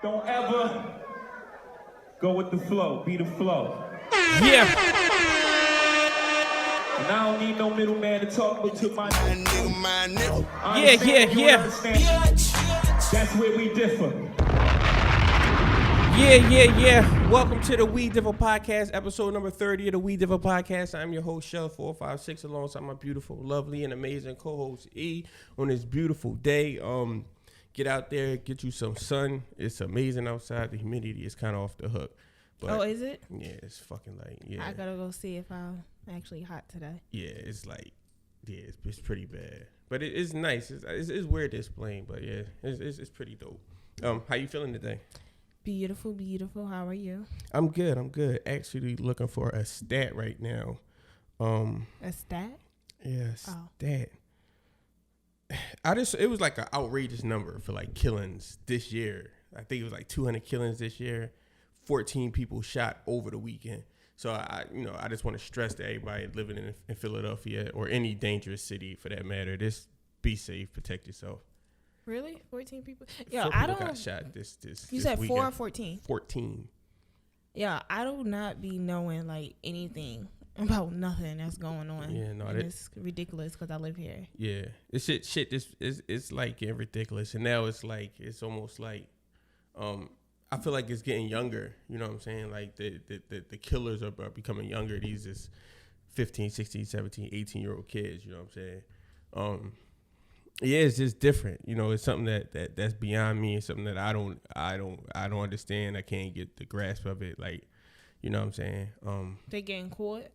Don't ever go with the flow. Be the flow. Yeah. And I don't need no middleman to talk but to my nigga. Yeah. That's where we differ. Yeah. Welcome to the We Differ Podcast, episode number 30 of the We Differ Podcast. I'm your host, Shell456, alongside my beautiful, lovely, and amazing co-host, E, on this beautiful day. Get out there, get you some sun. It's amazing outside. The humidity is kind of off the hook. But, is it? Yeah, it's fucking like, yeah. I gotta go see if I'm actually hot today. Yeah, it's like, yeah, it's pretty bad. But it's nice. It's weird displaying, but yeah, it's pretty dope. How you feeling today? Beautiful. How are you? I'm good. Actually looking for a stat right now. A stat? Yeah, stat. It was like an outrageous number for like killings this year. I think it was like 200 killings this year. 14 people shot over the weekend. So I just want to stress to everybody living in Philadelphia or any dangerous city for that matter. Just be safe, protect yourself. Really? 14 people? Yeah, I don't got shot this You said weekend. 4 or 14? 14. Yeah, I do not be knowing like anything about nothing that's going on. Yeah, no, it's ridiculous because I live here. Yeah, this shit. It's like getting ridiculous, and now it's almost like, I feel like it's getting younger. You know what I'm saying? Like the killers are becoming younger. These is 15, 16, 17, 18-year-old kids. You know what I'm saying? Yeah, it's just different. You know, it's something that's beyond me. It's something that I don't understand. I can't get the grasp of it. Like, you know what I'm saying? They getting caught?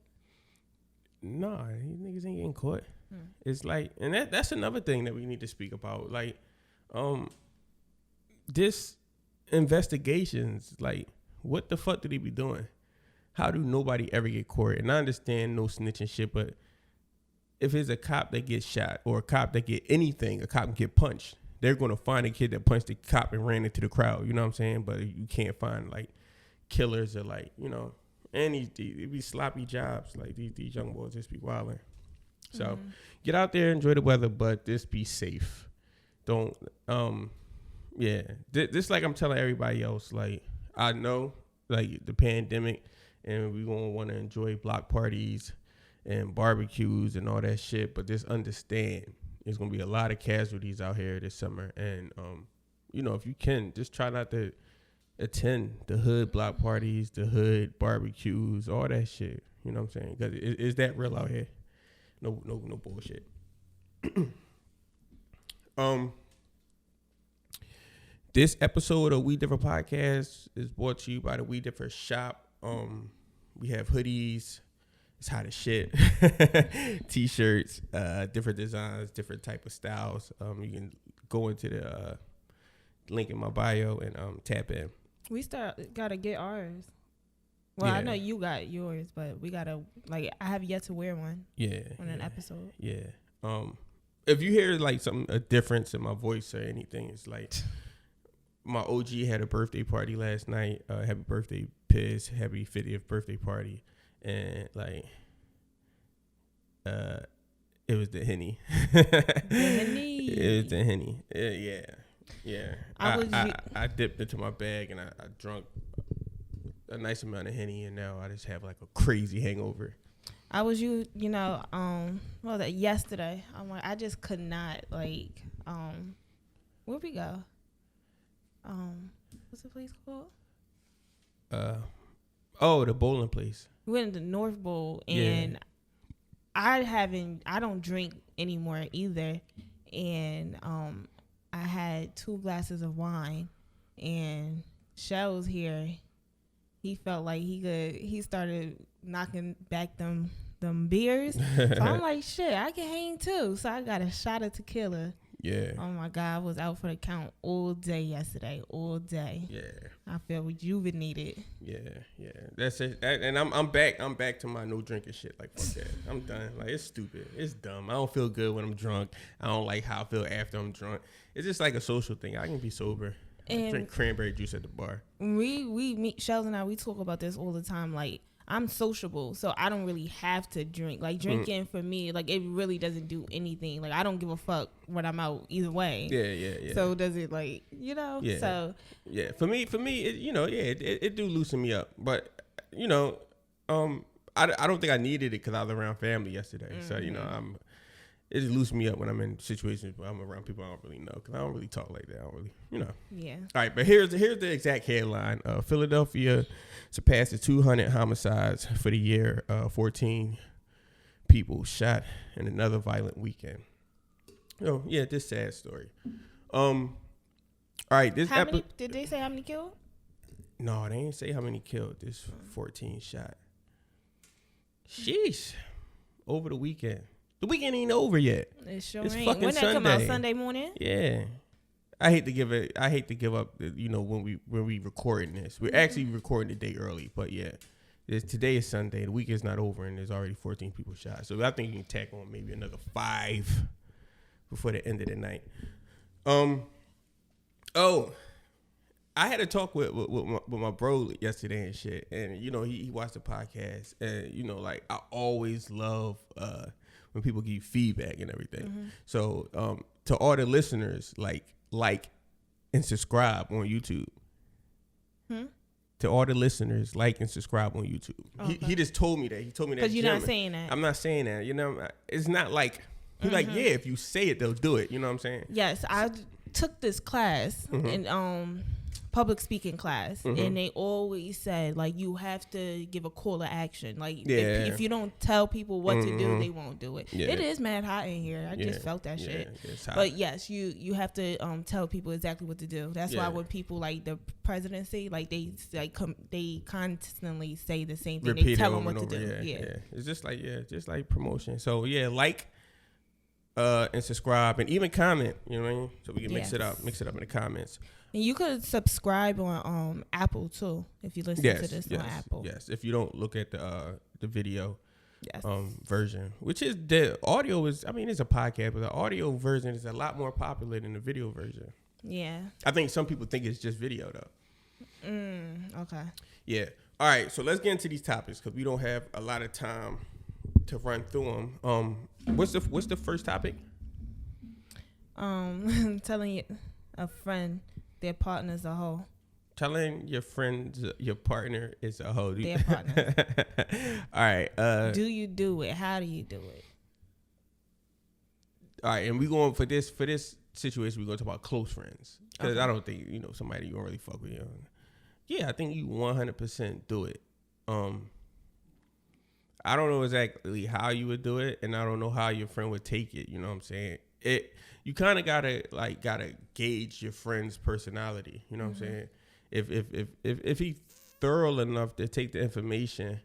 No, these niggas ain't getting caught. It's like, and that's another thing that we need to speak about. Like, this investigations, like, what the fuck do they be doing? How do nobody ever get caught? And I understand no snitching shit, but if it's a cop that gets shot or a cop that get anything, a cop can get punched, they're going to find a kid that punched the cop and ran into the crowd. You know what I'm saying? But you can't find, like, killers or, like, you know, and it be sloppy jobs. Like, these young boys just be wilding. So get out there, enjoy the weather, but just be safe. Don't, yeah. This like I'm telling everybody else, like, I know, like, the pandemic, and we going to want to enjoy block parties and barbecues and all that shit, but just understand there's going to be a lot of casualties out here this summer. And, you know, if you can, just try not to attend the hood block parties, the hood barbecues, all that shit. You know what I'm saying? Because is that real out here? No bullshit. This episode of We Differ Podcast is brought to you by the We Differ shop. We have hoodies. It's hot as shit. T-shirts, different designs, different type of styles. You can go into the link in my bio and tap in. We gotta get ours. Well, yeah. I know you got yours, but we gotta, like, I have yet to wear one. Yeah. On an episode. Yeah. If you hear like a difference in my voice or anything, it's like my OG had a birthday party last night. Happy birthday, Piz. Happy 50th birthday party. And like, it was the Henny. It was the Henny. Yeah. I dipped into my bag and I drunk a nice amount of Henny, and now I just have like a crazy hangover. Yesterday, I'm like, I just could not, like, where'd we go? What's the place called? The bowling place. We went to North Bowl, and I don't drink anymore either. And I had 2 glasses of wine, and Shell's here. He felt like he started knocking back them beers. So I'm like, shit, I can hang too. So I got a shot of tequila. Yeah. Oh my God, I was out for the count all day yesterday, all day. Yeah. I feel rejuvenated. Yeah. That's it. And I'm back to my no drinking shit. Like, fuck that. I'm done. Like, it's stupid. It's dumb. I don't feel good when I'm drunk. I don't like how I feel after I'm drunk. It's just like a social thing. I can be sober. And drink cranberry juice at the bar. We Shells and I, we talk about this all the time. Like, I'm sociable, so I don't really have to drink. Like drinking for me, like it really doesn't do anything. Like I don't give a fuck when I'm out either way. Yeah. So does it like, you know? Yeah. So yeah, for me, it, you know, yeah, it do loosen me up. But you know, I don't think I needed it because I was around family yesterday. So you know, it just loosens me up when I'm in situations where I'm around people I don't really know because I don't really talk like that. I don't really, you know. Yeah. All right, but here's the exact headline: Philadelphia surpasses 200 homicides for the year. 14 people shot in another violent weekend. Oh yeah, this sad story. All right, this did they say how many killed? No, they didn't say how many killed. This 14 shot. Sheesh. Over the weekend. The weekend ain't over yet. It sure It's ain't. fucking When that come out Sunday. Sunday morning? Yeah. I hate to give up, you know, when we recording this. We're actually recording the day early, but yeah. Today is Sunday. The weekend's not over, and there's already 14 people shot. So I think you can tack on maybe another 5 before the end of the night. I had a talk with my bro yesterday and shit, and you know he watched the podcast, and you know like I always love when people give you feedback and everything. So to all the listeners, like and subscribe on YouTube. To all the listeners, like and subscribe on YouTube. Okay. He just told me that. He told me that. Because you're not saying that. I'm not saying that. You know, it's not like he's like, yeah, if you say it, they'll do it. You know what I'm saying? Yes, I took this class in public speaking class, and they always said like you have to give a call to action. Like if you don't tell people what to do, they won't do it. It is mad hot in here. I just felt that shit. It's hot. But yes, you have to tell people exactly what to do. That's why when people like the presidency, like they constantly say the same thing. Repeat they tell it them what over to and do. over. Yeah. It's just like promotion. So yeah, like and subscribe and even comment. You know what I mean? So we can mix it up in the comments. And you could subscribe on Apple too if you listen to this on Apple. Yes, if you don't look at the video Yes. Version, which is the audio is, I mean, it's a podcast, but the audio version is a lot more popular than the video version. Yeah. I think some people think it's just video though. Okay. Yeah. All right. So let's get into these topics because we don't have a lot of time to run through them. What's the first topic? Telling a friend their partner's a hoe. Telling your friends your partner is a hoe. Their partner. All right. Do you do it? How do you do it? All right, and we going for this situation. We're going to talk about close friends because I don't think somebody you don't really fuck with. Yeah, I think you 100% do it. I don't know exactly how you would do it, and I don't know how your friend would take it. You know what I'm saying? You kind of gotta gauge your friend's personality. You know what I'm saying? If he's thorough enough to take the information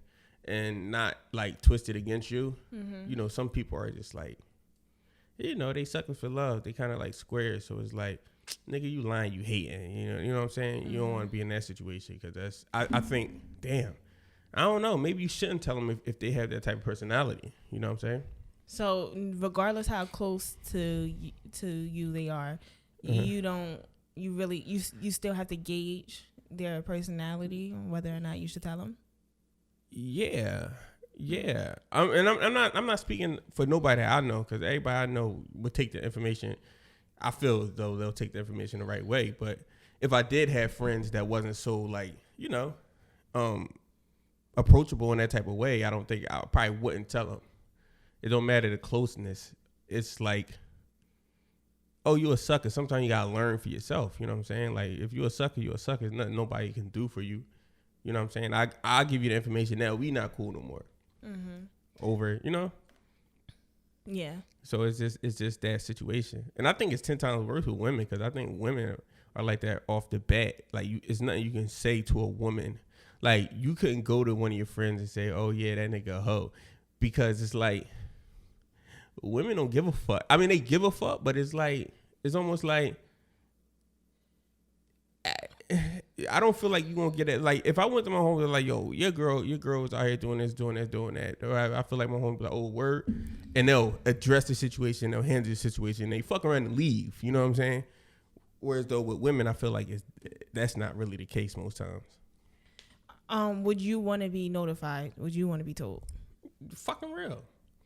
and not like twist it against you, some people are just like, they sucking for love. They kind of like squares. So it's like, nigga, you lying, you hating. You know what I'm saying? You don't want to be in that situation because that's. I think, damn, I don't know. Maybe you shouldn't tell them if they have that type of personality. You know what I'm saying? So regardless how close to you they are, you don't. You really you still have to gauge their personality, whether or not you should tell them. Yeah. I'm not speaking for nobody that I know because everybody I know would take the information. I feel as though they'll take the information the right way. But if I did have friends that wasn't so approachable in that type of way, I don't think I probably wouldn't tell them. It don't matter the closeness. It's like, oh, you a sucker. Sometimes you gotta learn for yourself. You know what I'm saying? Like if you a sucker, you a sucker. There's nothing nobody can do for you. You know what I'm saying? I'll give you the information now. We not cool no more. Over, Yeah. So it's just that situation, and I think it's 10 times worse with women because I think women are like that off the bat. Like it's nothing you can say to a woman. Like you couldn't go to one of your friends and say, "Oh yeah, that nigga a hoe," because it's like women don't give a fuck. I mean, they give a fuck, but it's almost like I don't feel like you gonna get it. Like if I went to my home and like, yo, your girl was out here doing this, doing that. Or I feel like my home be like, oh, word, and they'll address the situation, they'll handle the situation, they fuck around and leave. You know what I'm saying? Whereas though with women, I feel like that's not really the case most times. Would you want to be notified? Would you want to be told? Fucking real.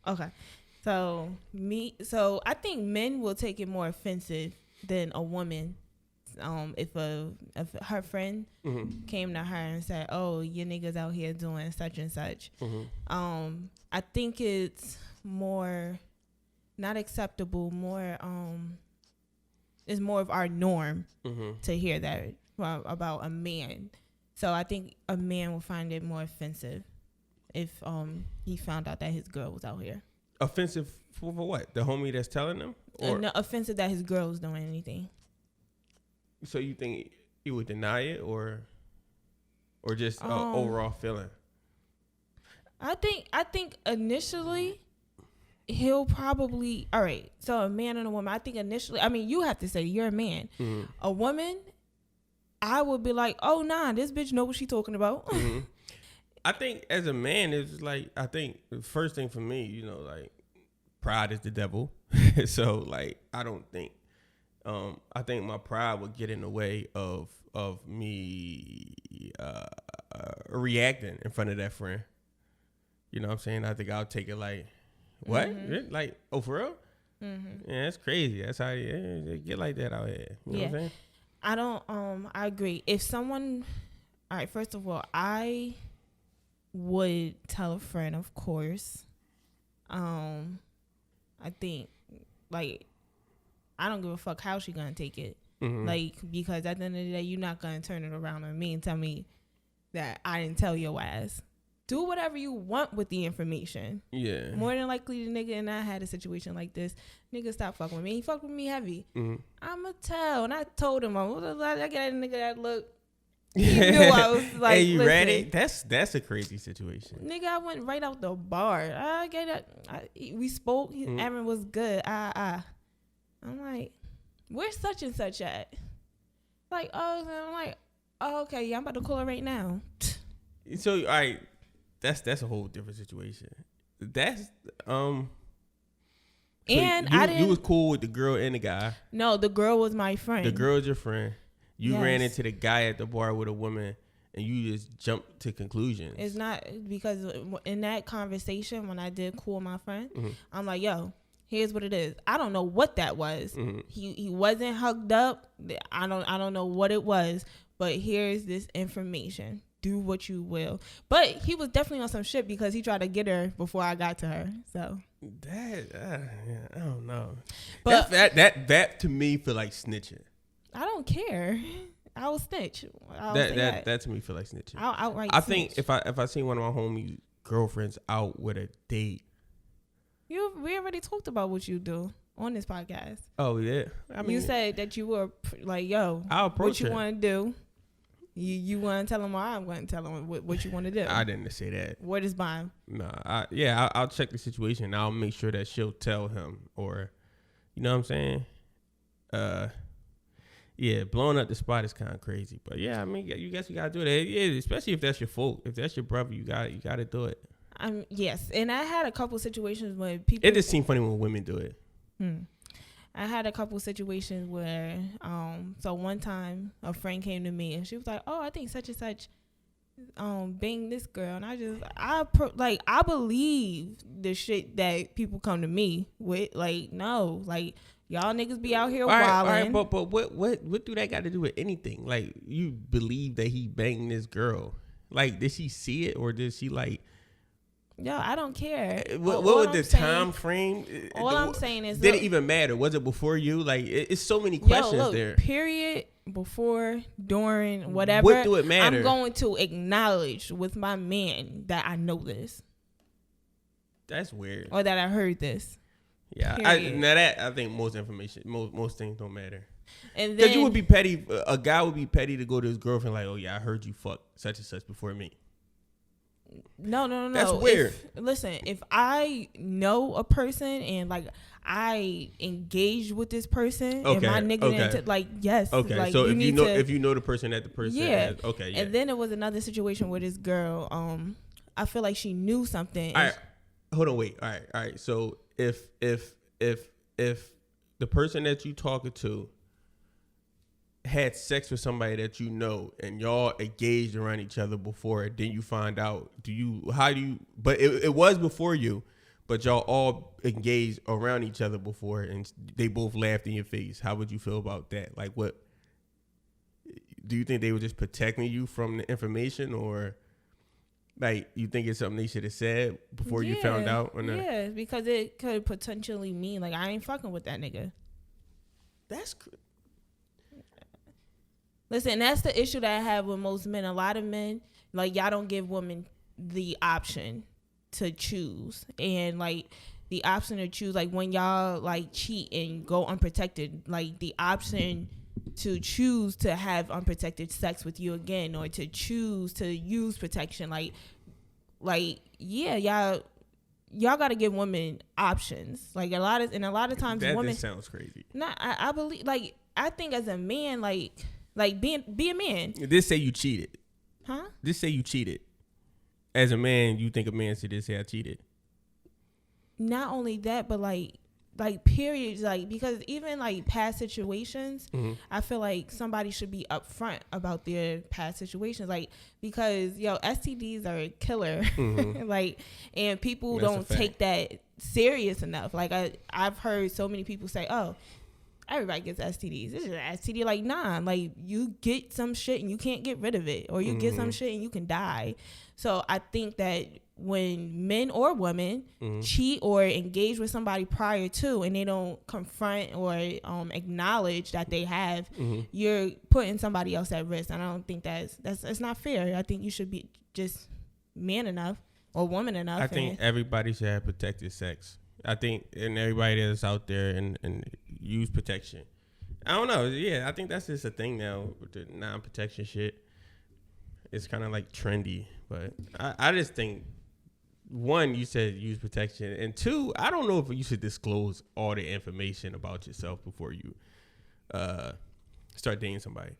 Okay. So I think men will take it more offensive than a woman. If her friend came to her and said, "Oh, your niggas out here doing such and such," I think it's more not acceptable. It's more of our norm to hear that about a man. So I think a man will find it more offensive if he found out that his girl was out here. Offensive for what? The homie that's telling them? Or No, offensive that his girl was doing anything. So you think he would deny it, or just overall feeling? I think initially he'll probably, all right. So a man and a woman. I think initially, I mean, you have to say you're a man. A woman, I would be like, oh nah, this bitch know what she talking about. I think as a man, it's like, I think the first thing for me, like, pride is the devil. So like, I don't think. I think my pride would get in the way of me reacting in front of that friend. You know what I'm saying? I think I'll take it like, what? Like, oh, for real? Yeah, that's crazy. That's how they get like that out here. You know what I'm saying? I don't. I agree. If someone, all right. First of all, I would tell a friend, of course. I think, like, I don't give a fuck how she gonna take it. Like, because at the end of the day, you're not gonna turn it around on me and tell me that I didn't tell your ass. Do whatever you want with the information. Yeah. More than likely, the nigga and I had a situation like this. Nigga stopped fucking with me. He fucked with me heavy. I'ma tell. And I told him, I got a nigga that look. He knew I was like, hey, you ready? That's a crazy situation. Nigga, I went right out the bar. We spoke. Aaron was good. I'm like, where's such and such at? Like, I'm like, oh, okay, yeah, I'm about to call her right now. So, all right, that's a whole different situation. That's and you was cool with the girl and the guy. No, the girl was my friend. The girl's your friend. You ran into the guy at the bar with a woman, and you just jumped to conclusions. It's not, because in that conversation when I did call my friend, I'm like, yo, here's what it is. I don't know what that was. He wasn't hugged up. I don't know what it was, but here's this information. Do what you will. But he was definitely on some shit because he tried to get her before I got to her. So that I don't know. But that to me feel like snitching. I don't care. I will snitch. That to me feel like snitching. I'll outright I snitch. think if I seen one of my homies' girlfriends out with a date. We already talked about what you do on this podcast. Oh yeah, I mean, you said that you were like, "Yo, I'll approach what you want to do? You want to tell him, or I'm going to tell him what you want to do." I didn't say that. What is mine? Nah, I'll check the situation. I'll make sure that she'll tell him, or you know what I'm saying. Yeah, blowing up the spot is kind of crazy, but yeah, I mean, you gotta do that. Yeah, especially if that's your folk, if that's your brother, you gotta do it. Yes, and I had a couple situations where people. It just seems funny when women do it. I had a couple situations where, so one time a friend came to me and she was like, "Oh, I think such and such, banged this girl," and I believe the shit that people come to me with. Like, no, like y'all niggas be out here wilding. All right, but what do that got to do with anything? Like, you believe that he banged this girl? Like, did she see it, or did she like? Yo, I don't care. What was the time frame? All I'm saying is, did it even matter? Was it before you? Like, it's so many questions there. Period. Before, during, whatever. What do it matter? I'm going to acknowledge with my man that I know this. That's weird. Or that I heard this. Yeah, I think most information, most things don't matter. And then, because you would be petty. A guy would be petty to go to his girlfriend like, "Oh yeah, I heard you fuck such and such before me." No. That's weird. If I know a person and like I engage with this person, and my nigga like, yes. Okay, like, so if you know the person that the person has, okay, yeah. And then there was another situation with this girl. I feel like she knew something. All right, hold on, wait. All right. So if the person that you talking to had sex with somebody that you know and y'all engaged around each other before, then you find out, but it was before you, but y'all all engaged around each other before and they both laughed in your face. How would you feel about that? Like, what do you think they were just protecting you from the information, or like you think it's something they should have said before you found out? Or not? Yeah, because it could potentially mean like I ain't fucking with that nigga. That's Listen, that's the issue that I have with most men. A lot of men, like, y'all don't give women the option to choose. And, like, the option to choose, like, when y'all, like, cheat and go unprotected, like, the option to choose to have unprotected sex with you again, or to choose to use protection, like yeah, y'all got to give women options. Like, a lot of times that women. That sounds crazy. Nah, I believe, like, I think as a man, like be a man. This say you cheated. Huh? This say you cheated. As a man, you think a man should just say I cheated. Not only that, but like periods, like, because even like past situations, I feel like somebody should be upfront about their past situations, like, because STDs are a killer, like, and people don't take that serious enough. Like I've heard so many people say, oh, everybody gets STDs. This is an STD. Like, nah, like, you get some shit and you can't get rid of it, or you get some shit and you can die. So I think that when men or women cheat or engage with somebody prior to, and they don't confront or acknowledge that they have, you're putting somebody else at risk. And I don't think that's not fair. I think you should be just man enough or woman enough. I think everybody should have protected sex. I think, and everybody that's out there and use protection. I don't know. Yeah, I think that's just a thing now with the non-protection shit. It's kind of like trendy, but I just think, one, you said use protection, and two, I don't know if you should disclose all the information about yourself before you start dating somebody.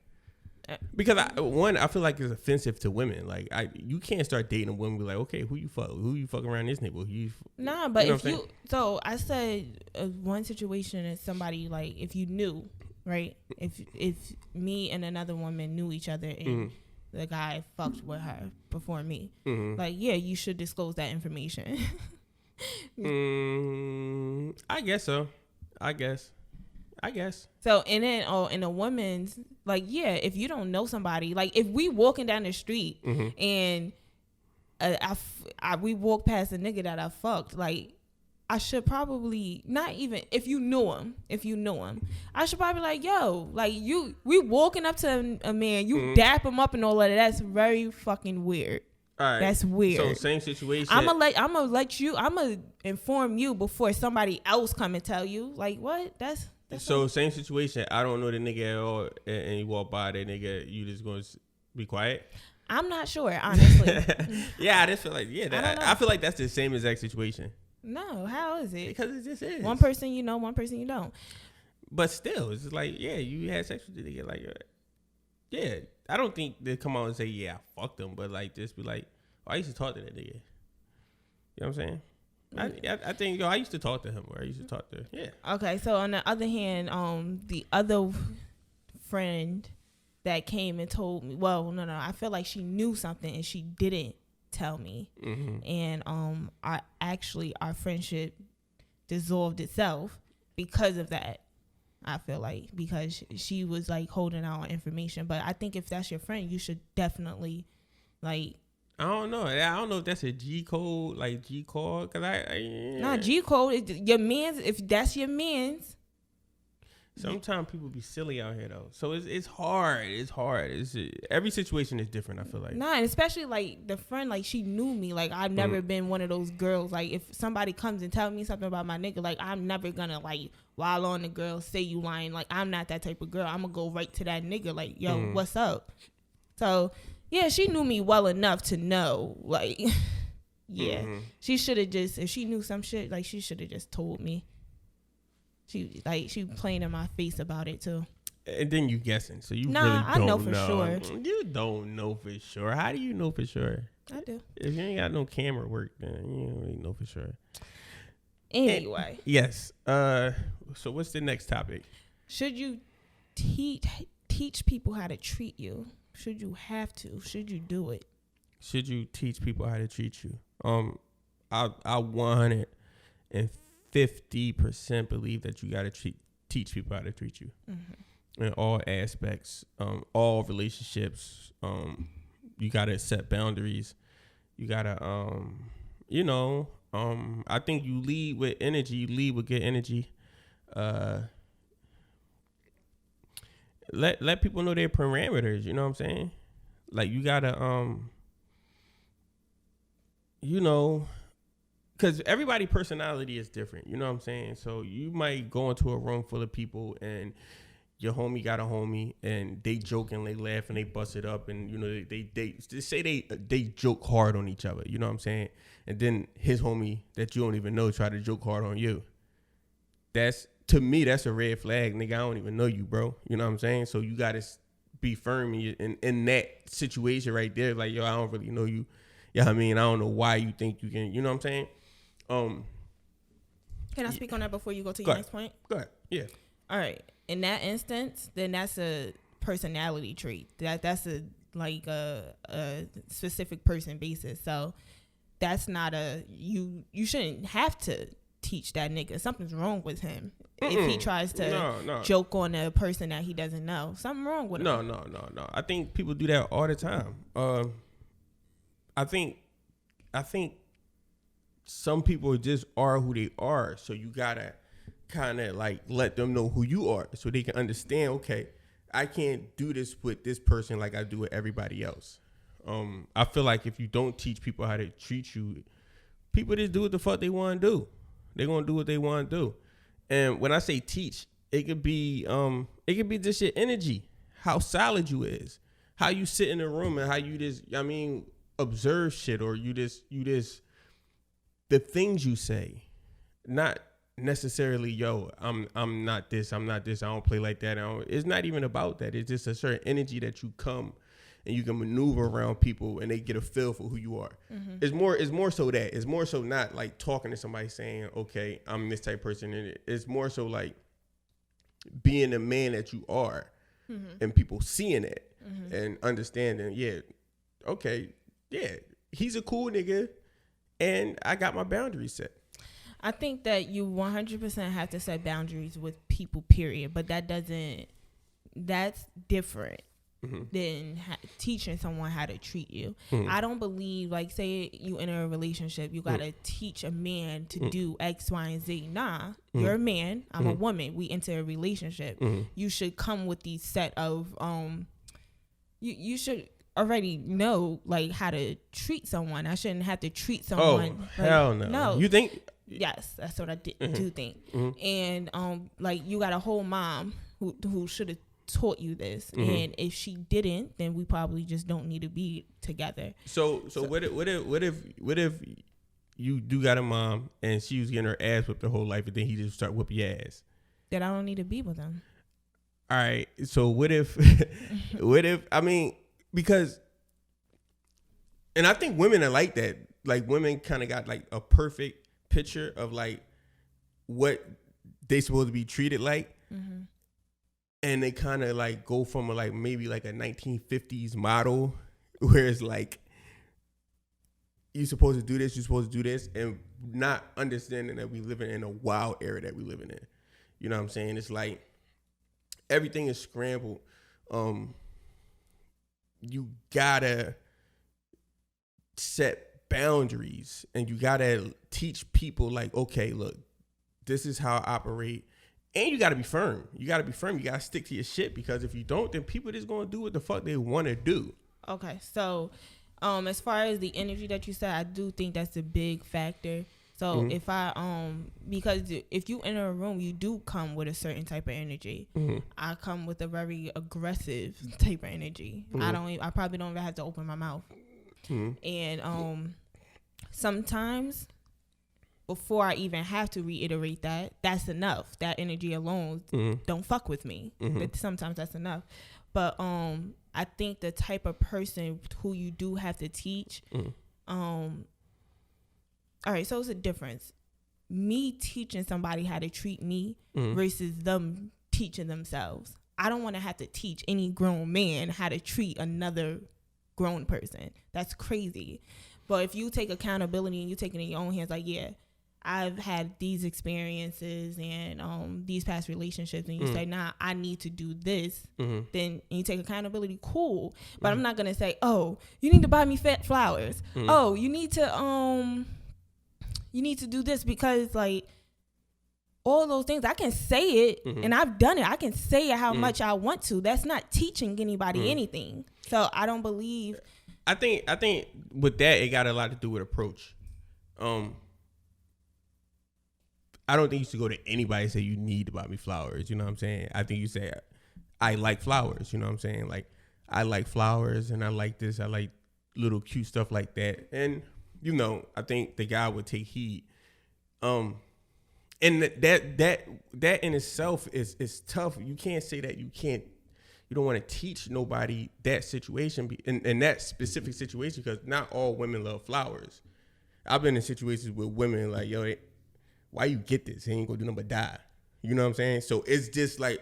Because I feel like it's offensive to women. Like, you can't start dating a woman and be like, okay, who you fuck around this nigga? Nah, but if you, so I said one situation is somebody, like, if you knew, right? If me and another woman knew each other and the guy fucked with her before me, like, yeah, you should disclose that information. I guess so. I guess. So, and then, in a woman's, like, yeah, if you don't know somebody, like, if we walking down the street and we walk past a nigga that I fucked, like, I should probably, not even, if you knew him, I should probably be like, yo, like, we walking up to a man, you dap him up and all of that. That's very fucking weird. All right. That's weird. So same situation. I'm gonna inform you before somebody else come and tell you. Like, what? That's so same situation. I don't know the nigga at all, and you walk by that nigga, you just gonna be quiet? I'm not sure, honestly. Yeah, I just feel like, I feel like that's the same exact situation. No, how is it? Because it just is. One person you know, one person you don't. But still, it's just like, yeah, you had sex with the nigga, like, yeah. I don't think they come out and say, yeah, I fucked him, but like, just be like, oh, I used to talk to that nigga. You know what I'm saying? I think, I used to talk to him, or I used to talk to, yeah. Okay, so on the other hand, the other friend that came and told me, well, no, I feel like she knew something and she didn't tell me. And our friendship dissolved itself because of that. I feel like, because she was like holding out on information. But I think if that's your friend, you should definitely, like, I don't know. I don't know if that's a G code, like G code, cause Not G code. Your man's. If that's your man's. Sometimes people be silly out here though, so it's hard. Every situation is different. I feel like. Nah, and especially like the friend, like, she knew me. Like, I've never been one of those girls. Like, if somebody comes and tell me something about my nigga, like, I'm never gonna like while on the girl say you lying. Like, I'm not that type of girl. I'm gonna go right to that nigga. Like, yo, what's up? So yeah, she knew me well enough to know. Like, yeah, she should have just, if she knew some shit, like, she should have just told me. She playing in my face about it too. And then you guessing, so you really I don't know for sure. You don't know for sure. How do you know for sure? I do. If you ain't got no camera work, then you don't really know for sure. Anyway. Yes. So what's the next topic? Should you teach teach people how to treat you? Should you have to? Should you do it? Should you teach people how to treat you? I 150% believe that you gotta teach people how to treat you in all aspects, all relationships. You gotta set boundaries. You gotta, I think you lead with energy. You lead with good energy. Let people know their parameters. You know what I'm saying? Like you gotta, because everybody's personality is different. You know what I'm saying? So you might go into a room full of people and your homie got a homie and they joke and they laugh and they bust it up and they just say they joke hard on each other. You know what I'm saying? And then his homie that you don't even know try to joke hard on you. To me, that's a red flag, nigga. I don't even know you, bro. You know what I'm saying? So you gotta be firm in that situation right there. Like, yo, I don't really know you. Yeah, I mean, I don't know why you think you can. You know what I'm saying? Can I speak on that before you go to your next point? Go ahead. Yeah. All right. In that instance, then that's a personality trait. That's a specific person basis. So that's not you shouldn't have to teach that nigga. Something's wrong with him. If he tries to joke on a person that he doesn't know. Something wrong with him. No. I think people do that all the time. I think some people just are who they are. So you gotta kind of like let them know who you are so they can understand, okay, I can't do this with this person like I do with everybody else. I feel like if you don't teach people how to treat you, people just do what the fuck they want to do. They're going to do what they want to do. And when I say teach, it could be just your energy, how solid you is, how you sit in a room and how you just, observe shit, or you just the things you say, not necessarily, yo, I'm not this, I don't play like that. It's not even about that. It's just a certain energy that you come and you can maneuver around people and they get a feel for who you are. Mm-hmm. It's more so that. It's more so not like talking to somebody saying, okay, I'm this type of person. And it's more so like being the man that you are, and people seeing it and understanding, yeah, okay, yeah, he's a cool nigga and I got my boundaries set. I think that you 100% have to set boundaries with people, period. But that's different than teaching someone how to treat you. I don't believe, like, say you enter a relationship, you got to teach a man to do X, Y, and Z. Nah, you're a man, I'm a woman. We enter a relationship. You should come with these set of, you should already know, like, how to treat someone. I shouldn't have to treat someone. Oh, hell no. No. You think? Yes, that's what I do think. And like, you got a whole mom who should have taught you this, and if she didn't, then we probably just don't need to be together. So what if you do got a mom and she was getting her ass whipped her whole life, and then he just start whooping your ass? Then I don't need to be with him. All right. So what if because, and I think women are like that. Like, women kind of got like a perfect picture of like what they supposed to be treated like, and they kind of like go from like maybe like a 1950s model where it's like you're supposed to do this, and not understanding that we living in a wild era that we living in. You know what I'm saying? It's like everything is scrambled. You gotta set boundaries, and you gotta teach people like, okay, look, this is how I operate. And you gotta be firm. You gotta stick to your shit, because if you don't, then people just gonna do what the fuck they want to do. Okay, so as far as the energy that you said, I do think that's a big factor. So if I because if you enter a room, you do come with a certain type of energy. I come with a very aggressive type of energy. I probably don't even have to open my mouth. And sometimes before I even have to reiterate that's enough. That energy alone, don't fuck with me. But sometimes that's enough. But I think the type of person who you do have to teach, all right, so it's a difference. Me teaching somebody how to treat me versus them teaching themselves. I don't want to have to teach any grown man how to treat another grown person. That's crazy. But if you take accountability and you take it in your own hands, like, yeah, I've had these experiences and these past relationships, and you say, nah, I need to do this, then you take accountability, cool. But I'm not gonna say, oh, you need to buy me flowers. Oh, you need to do this, because like all those things, I can say it and I've done it. I can say it how much I want to. That's not teaching anybody anything. So I don't believe. I think with that, it got a lot to do with approach. I don't think you should go to anybody and say you need to buy me flowers. You know what I'm saying? I think you say, I like flowers. You know what I'm saying? Like, I like flowers and I like this. I like little cute stuff like that. And, you know, I think the guy would take heed. And that in itself is tough. You can't say that you don't want to teach nobody that situation in that specific situation, because not all women love flowers. I've been in situations with women like, yo, why you get this? He ain't gonna do nothing but die. You know what I'm saying? So it's just like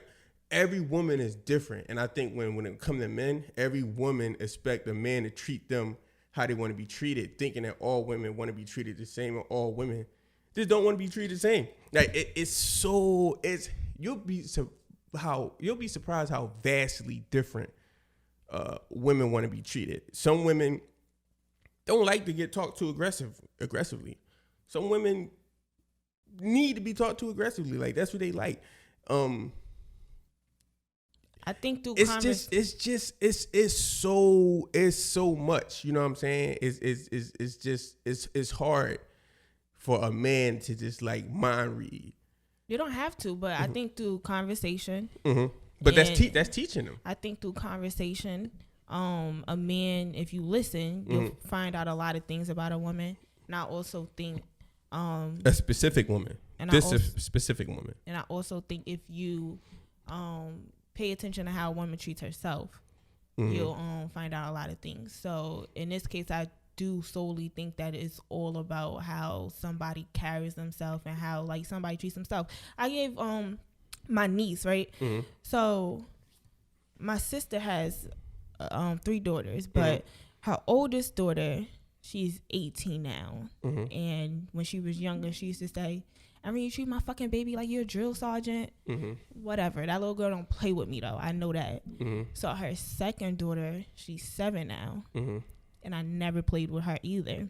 every woman is different. And I think when it comes to men, every woman expect a man to treat them how they want to be treated, thinking that all women want to be treated the same, or all women just don't want to be treated the same. Like you'll be surprised how vastly different women want to be treated. Some women don't like to get talked to aggressively. Some women need to be talked to aggressively. Like, that's what they like. I think through it's so much. You know what I'm saying? It's hard for a man to just like mind read. You don't have to, but I think through conversation. But that's teaching them. I think through conversation, a man, if you listen, you'll find out a lot of things about a woman. And I also think a specific woman. Specific woman. And I also think if you pay attention to how a woman treats herself, you'll find out a lot of things. So in this case, I do solely think that it's all about how somebody carries themselves and how like somebody treats themselves. I gave my niece, right? So my sister has 3 daughters, but her oldest daughter, she's 18 now. And when she was younger, she used to say, I mean, you treat my fucking baby like you're a drill sergeant. Whatever. That little girl don't play with me, though. I know that. So her second daughter, she's 7 now. And I never played with her either.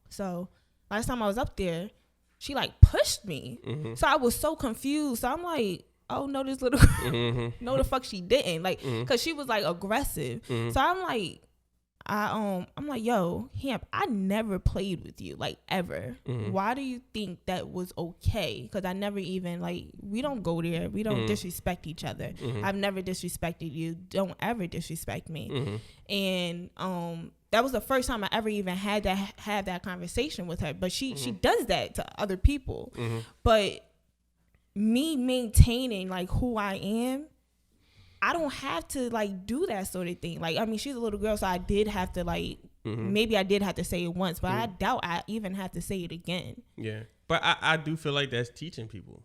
So last time I was up there, she like pushed me. So I was so confused. So I'm like, oh, no, this little girl. No, the fuck she didn't. Like, because she was like aggressive. So I'm like, I'm like, yo, Hamp, I never played with you, like, ever. Why do you think that was okay? Because I never even, like, we don't go there. We don't disrespect each other. I've never disrespected you. Don't ever disrespect me. And that was the first time I ever even had to have that conversation with her. But she does that to other people. But me maintaining, like, who I am, I don't have to like do that sort of thing. Like, I mean, she's a little girl, so I did have to like, maybe I did have to say it once, but I doubt I even have to say it again. Yeah. But I do feel like that's teaching people.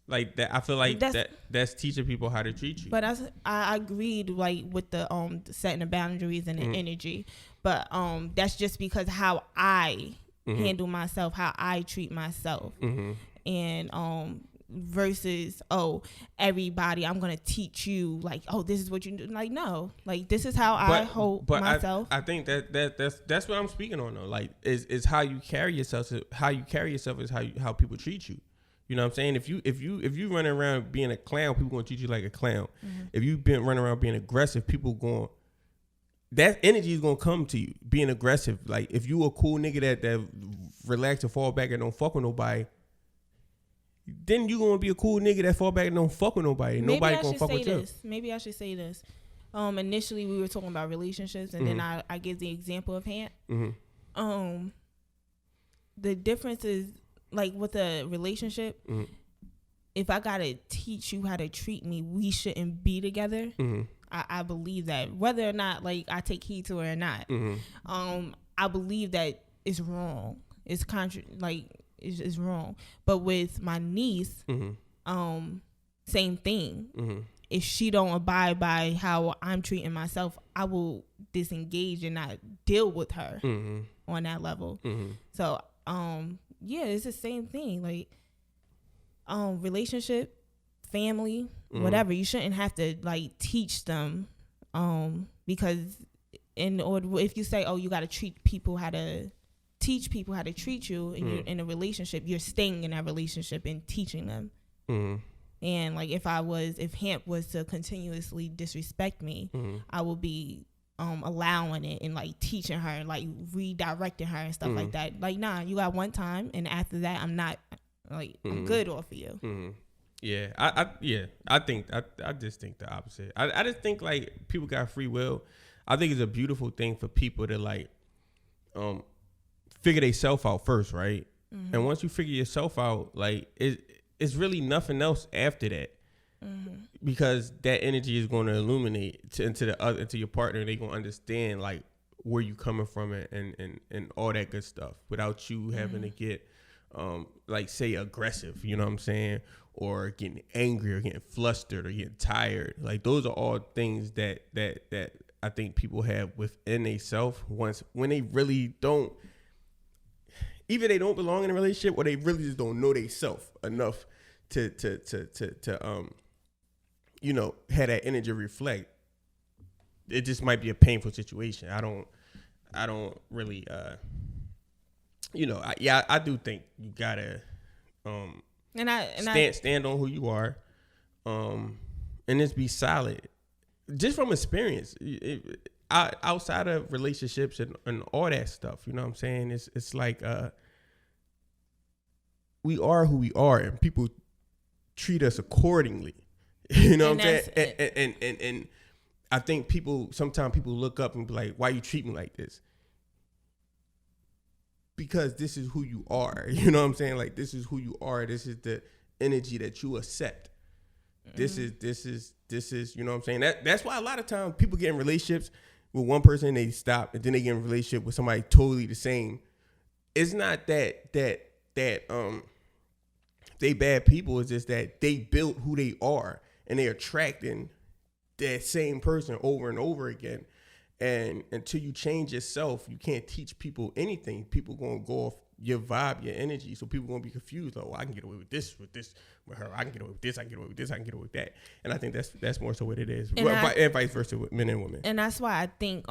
Like that, I feel like that's teaching people how to treat you. But I agreed like with the setting the boundaries and the energy. But that's just because how I handle myself, how I treat myself. And versus, oh, everybody, I'm gonna teach you like, oh, this is what you do. Like, no, like this is how I hold myself. I think that's what I'm speaking on though. Like, is how you carry yourself. How you carry yourself is how people treat you. You know what I'm saying? If you running around being a clown, people gonna treat you like a clown. If you been running around being aggressive, people going, that energy is gonna come to you being aggressive. Like, if you a cool nigga that relax and fall back and don't fuck with nobody, then you gonna be a cool nigga that fall back and don't fuck with nobody. Nobody gonna fuck with you. Maybe I should say this. Initially we were talking about relationships, and then I give the example of Hamp. The difference is like with a relationship. If I gotta teach you how to treat me, we shouldn't be together. I believe that, whether or not like I take heed to it or not. I believe that it's wrong. It's is wrong. But with my niece, same thing. if she don't abide by how I'm treating myself, I will disengage and not deal with her on that level. So, yeah, it's the same thing. Like, relationship, family, whatever. You shouldn't have to like teach them, because in order, if you say, oh, you got to teach people how to treat you, and you're in a relationship, you're staying in that relationship and teaching them. And like if Hamp was to continuously disrespect me, I would be allowing it and like teaching her and like redirecting her and stuff like that. Like, nah, you got one time, and after that, I'm not like I'm good off of you. Yeah, I just think the opposite. I just think like people got free will. I think it's a beautiful thing for people to like figure themselves out first, right? And once you figure yourself out, like it's really nothing else after that, because that energy is going to illuminate into your partner. They gonna understand like where you coming from and all that good stuff without you having to get like say aggressive, you know what I'm saying, or getting angry or getting flustered or getting tired. Like those are all things that I think people have within themselves when they really don't. Either they don't belong in a relationship, or they really just don't know themselves enough to you know, have that energy reflect. It just might be a painful situation. I don't really you know, I do think you gotta stand on who you are, and just be solid. Just from experience, outside of relationships and all that stuff, you know what I'm saying? It's like we are who we are, and people treat us accordingly. You know what I'm saying? And I think sometimes people look up and be like, "Why you treat me like this?" Because this is who you are. You know what I'm saying? Like, this is who you are. This is the energy that you accept. This is, you know what I'm saying? That's why a lot of times people get in relationships with one person, they stop, and then they get in a relationship with somebody totally the same. It's not that they bad people. It's just that they built who they are, and they're attracting that same person over and over again. And until you change yourself, you can't teach people anything. People gonna go off your vibe, your energy. So people gonna be confused. Like, oh, I can get away with this, with her. I can get away with this. I can get away with this. I can get away with that. And I think that's more so what it is. And vice versa with men and women. And that's why I think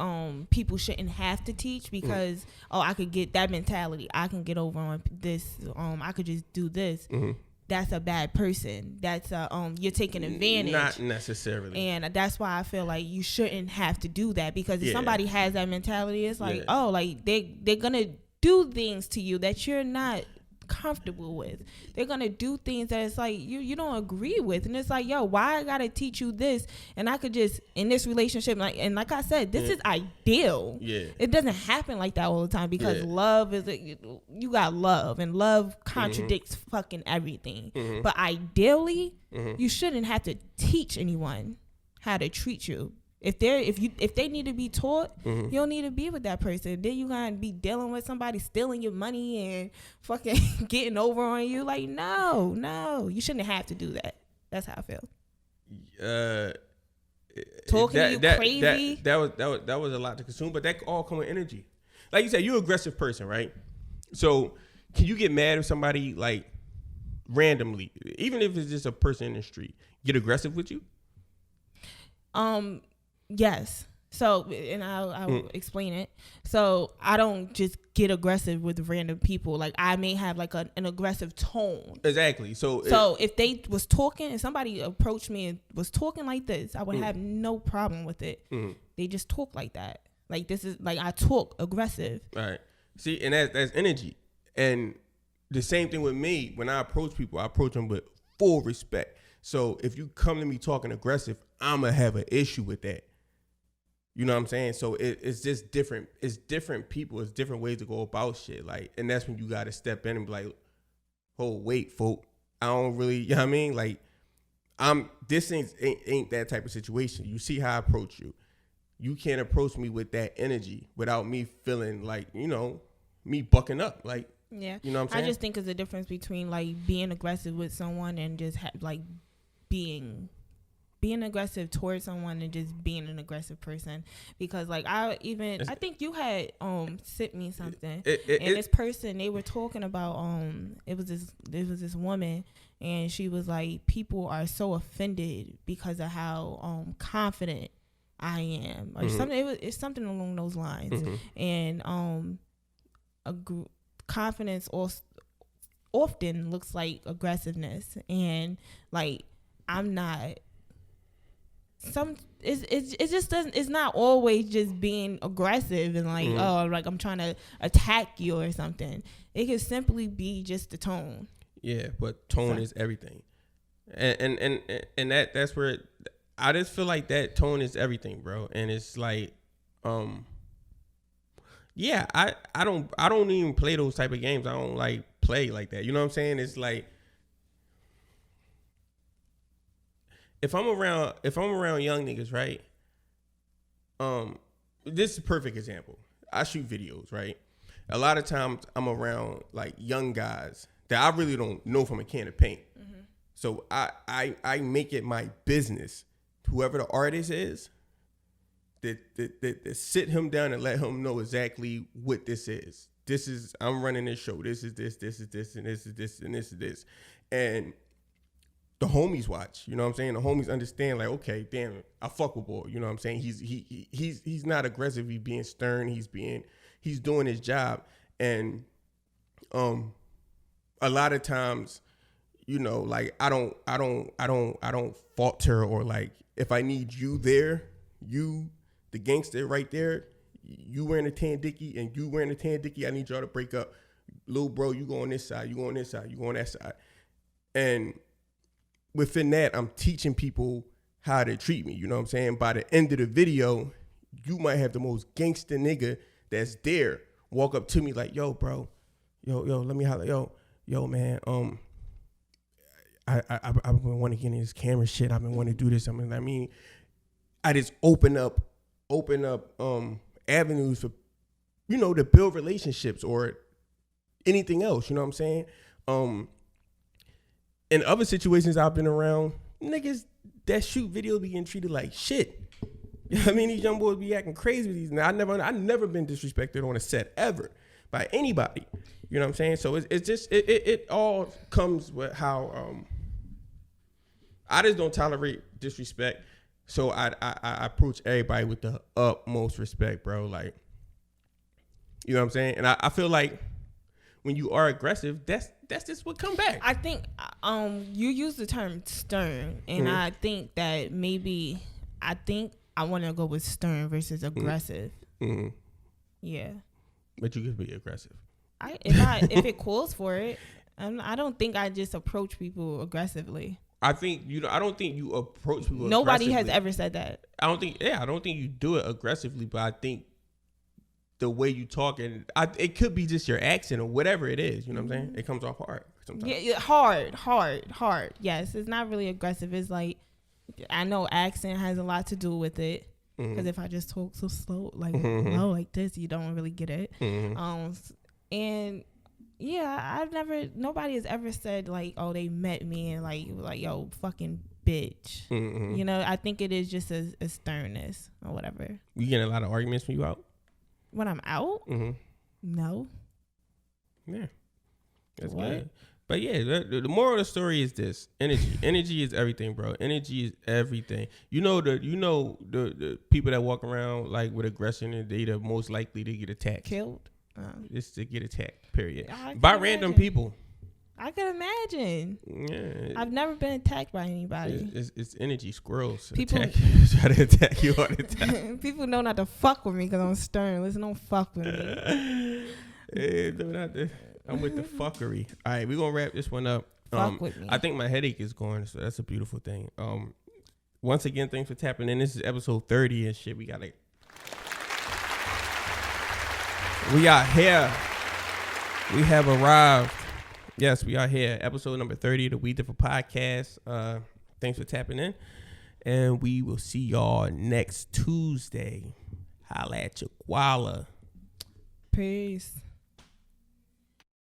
people shouldn't have to teach, because I could get that mentality. I can get over on this. I could just do this. That's a bad person. That's you're taking advantage. Not necessarily. And that's why I feel like you shouldn't have to do that, because if somebody has that mentality, it's like, oh, like they're gonna do things to you that you're not comfortable with. They're gonna do things that it's like you don't agree with, and it's like, yo, why I gotta teach you this? And I could just, in this relationship, like I said, this is ideal. It doesn't happen like that all the time, because love is you got love, and love contradicts fucking everything. But ideally, you shouldn't have to teach anyone how to treat you. If they need to be taught, you don't need to be with that person. Then you gotta be dealing with somebody stealing your money and fucking getting over on you. Like, no, you shouldn't have to do that. That's how I feel. Talking to you crazy. That was a lot to consume, but that all come with energy. Like you said, you're an aggressive person, right? So can you get mad if somebody like randomly, even if it's just a person in the street, get aggressive with you? Yes. So, and I'll explain it. So I don't just get aggressive with random people. Like, I may have like an aggressive tone. Exactly. So if they was talking and somebody approached me and was talking like this, I would have no problem with it. They just talk like that. Like, this is like, I talk aggressive. All right. See, and that's energy. And the same thing with me. When I approach people, I approach them with full respect. So if you come to me talking aggressive, I'm going to have an issue with that. You know what I'm saying? So it's just different. It's different people. It's different ways to go about shit. Like, and that's when you got to step in and be like, oh, wait, folk. I don't really, you know what I mean? Like, this ain't that type of situation. You see how I approach you. You can't approach me with that energy without me feeling like, you know, me bucking up. Like, yeah. You know what I'm saying? I just think there's a difference between like being aggressive with someone and just like being being aggressive towards someone and just being an aggressive person. Because like I think you had sent me something, and this person, they were talking about it was this woman, and she was like, people are so offended because of how confident I am, or something. It's something along those lines, and confidence also often looks like aggressiveness, and like I'm not. It just doesn't. It's not always just being aggressive and like like I'm trying to attack you or something. It could simply be just the tone. Yeah, but tone is everything, and that's where I just feel like that tone is everything, bro. And it's like, yeah, I don't even play those type of games. I don't like play like that. You know what I'm saying? It's like, if I'm around young niggas, right? This is a perfect example. I shoot videos, right? A lot of times I'm around like young guys that I really don't know from a can of paint. So I make it my business, whoever the artist is, that sit him down and let him know exactly what this is. This is, I'm running this show. This is this, this is this, and this is this, and this is this. And the homies watch, you know what I'm saying? The homies understand, like, okay, damn it, I fuck with boy. You know what I'm saying? He's not aggressive. He's being stern. He's doing his job. And a lot of times, you know, like I don't falter, or like if I need you there, you the gangster right there, you wearing a tan dickie and you wearing a tan dickie, I need y'all to break up. Little bro, you go on this side, you go on this side, you go on that side. And within that, I'm teaching people how to treat me. You know what I'm saying? By the end of the video, you might have the most gangster nigga that's there walk up to me like, yo, bro, yo, let me holler, yo, man, I've been wanting to get in this camera shit. I've been wanting to do this. I mean, I just open up avenues for, you know, to build relationships or anything else. You know what I'm saying? In other situations I've been around, niggas that shoot video be getting treated like shit. You know what I mean? These young boys be acting crazy with these. I never been disrespected on a set ever by anybody. You know what I'm saying? So it's just it all comes with how I just don't tolerate disrespect. So I approach everybody with the utmost respect, bro. Like, you know what I'm saying? And I feel like when you are aggressive, that's just what come back. I think you use the term stern, and I think that maybe I want to go with stern versus aggressive. Yeah. But you could be aggressive. If it calls for it, I don't think I just approach people aggressively. I don't think you approach people. Nobody has ever said that. I don't think you do it aggressively, but I think the way you talk, and it could be just your accent or whatever it is. You know what I'm saying? It comes off hard sometimes. Yeah, hard. Yes, it's not really aggressive. It's like, I know accent has a lot to do with it. Because if I just talk so slow, like low like this, you don't really get it. And yeah, nobody has ever said like, oh, they met me and like yo, fucking bitch. You know, I think it is just a sternness or whatever. You getting a lot of arguments when you out? When I'm out? No. Yeah, that's good. But yeah, the moral of the story is this: energy. Energy is everything, bro. Energy is everything. You know the people that walk around like with aggression, and they the most likely to get attacked, killed. Just to get attacked. Period. By random people. I can imagine. Yeah. I've never been attacked by anybody. It's energy. Squirrels people try to attack you all the time. People know not to fuck with me because I'm stern. Listen, don't fuck with me. Hey, I'm with the fuckery. All right, we're going to wrap this one up. Fuck with me. I think my headache is gone, so that's a beautiful thing. Once again, thanks for tapping in. This is episode 30 and shit. We are here. We have arrived. Yes, we are here. Episode number 30 of the We Differ Podcast. Thanks for tapping in. And we will see y'all next Tuesday. Holla at your koala. Peace.